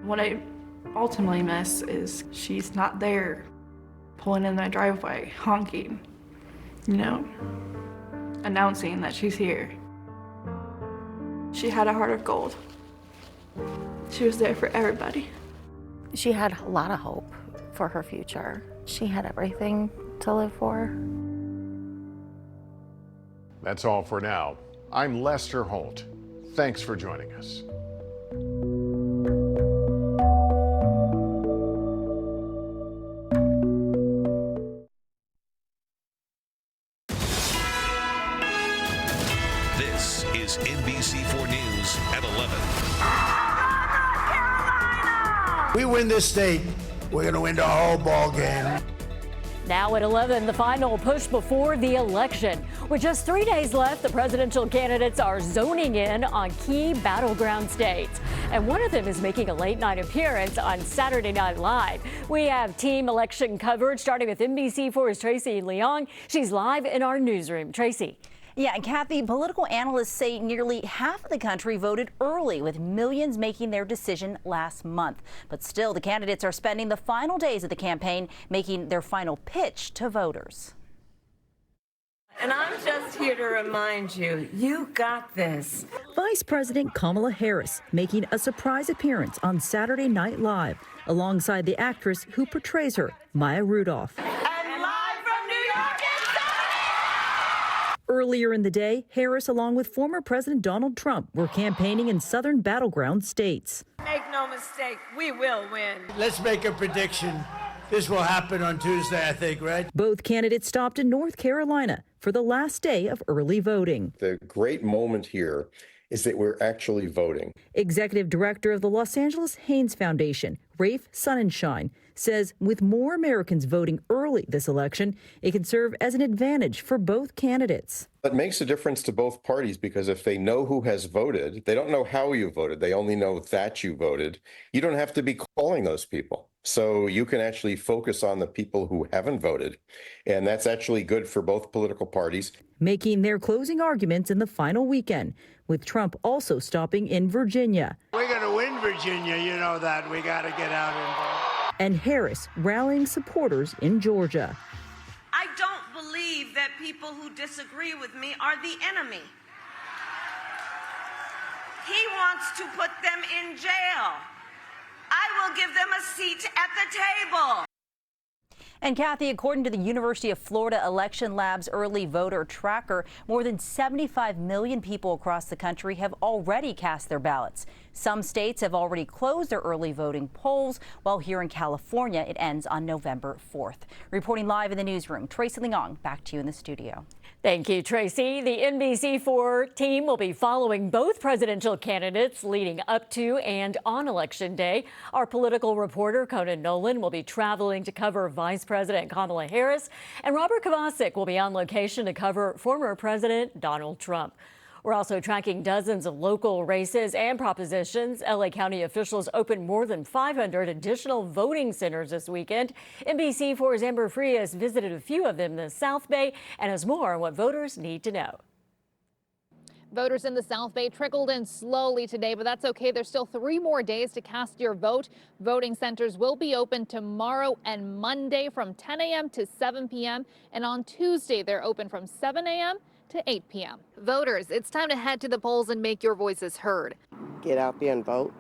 What I ultimately miss is she's not there, pulling in my driveway, honking, announcing that she's here. She had a heart of gold. She was there for everybody. She had a lot of hope for her future. She had everything to live for. That's all for now. I'm Lester Holt. Thanks for joining us. This is NBC4 News at 11. We win this state, we're going to win the whole ball game. Now at 11, the final push before the election. With just 3 days left, the presidential candidates are zoning in on key battleground states. And one of them is making a late-night appearance on Saturday Night Live. We have team election coverage, starting with NBC4's Tracy Leong. She's live in our newsroom. Tracy. Yeah, and Kathy, political analysts say nearly half of the country voted early, with millions making their decision last month. But still, the candidates are spending the final days of the campaign making their final pitch to voters. And I'm just here to remind you, you got this. Vice President Kamala Harris making a surprise appearance on Saturday Night Live alongside the actress who portrays her, Maya Rudolph. Earlier in the day, Harris, along with former President Donald Trump, were campaigning in southern battleground states. Make no mistake, we will win. Let's make a prediction. This will happen on Tuesday, I think, right? Both candidates stopped in North Carolina for the last day of early voting. The great moment here is that we're actually voting. Executive Director of the Los Angeles Haynes Foundation, Rafe Sonnenschein, says with more Americans voting early this election, it can serve as an advantage for both candidates. It makes a difference to both parties because if they know who has voted, they don't know how you voted. They only know that you voted. You don't have to be calling those people. So you can actually focus on the people who haven't voted. And that's actually good for both political parties. Making their closing arguments in the final weekend, with Trump also stopping in Virginia. We're going to win Virginia, you know that. We got to get out and vote. And Harris rallying supporters in Georgia. I don't believe that people who disagree with me are the enemy. He wants to put them in jail. I will give them a seat at the table. And Kathy, according to the University of Florida Election Lab's early voter tracker, more than 75 million people across the country have already cast their ballots. Some states have already closed their early voting polls, while here in California, it ends on November 4th. Reporting live in the newsroom, Tracy Leong, back to you in the studio. Thank you, Tracy. The NBC4 team will be following both presidential candidates leading up to and on Election Day. Our political reporter, Conan Nolan, will be traveling to cover Vice President Kamala Harris, and Robert Kovacic will be on location to cover former President Donald Trump. We're also tracking dozens of local races and propositions. LA County officials opened more than 500 additional voting centers this weekend. NBC4's Amber Frias visited a few of them in the South Bay and has more on what voters need to know. Voters in the South Bay trickled in slowly today, but that's okay. There's still 3 more days to cast your vote. Voting centers will be open tomorrow and Monday from 10 a.m. to 7 p.m. And on Tuesday, they're open from 7 a.m. to 8 p.m. Voters, it's time to head to the polls and make your voices heard. Get out there and vote.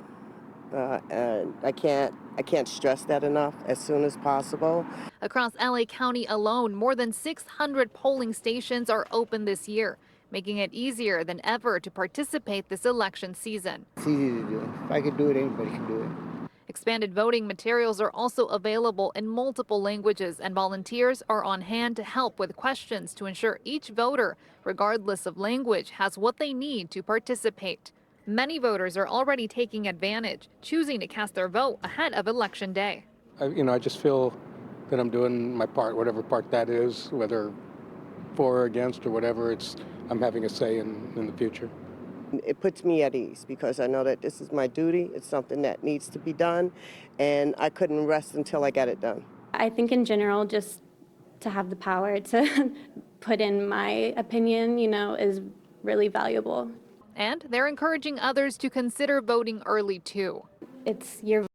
And I can't stress that enough. As soon as possible. Across LA County alone, more than 600 polling stations are open this year, making it easier than ever to participate this election season. It's easy to do. If I could do it, anybody can do it. Expanded voting materials are also available in multiple languages, and volunteers are on hand to help with questions to ensure each voter, regardless of language, has what they need to participate. Many voters are already taking advantage, choosing to cast their vote ahead of Election Day. I just feel that I'm doing my part, whatever part that is, whether for or against or whatever, I'm having a say in the future. It puts me at ease because I know that this is my duty. It's something that needs to be done, and I couldn't rest until I got it done. I think in general, just to have the power to put in my opinion, is really valuable. And they're encouraging others to consider voting early, too. It's your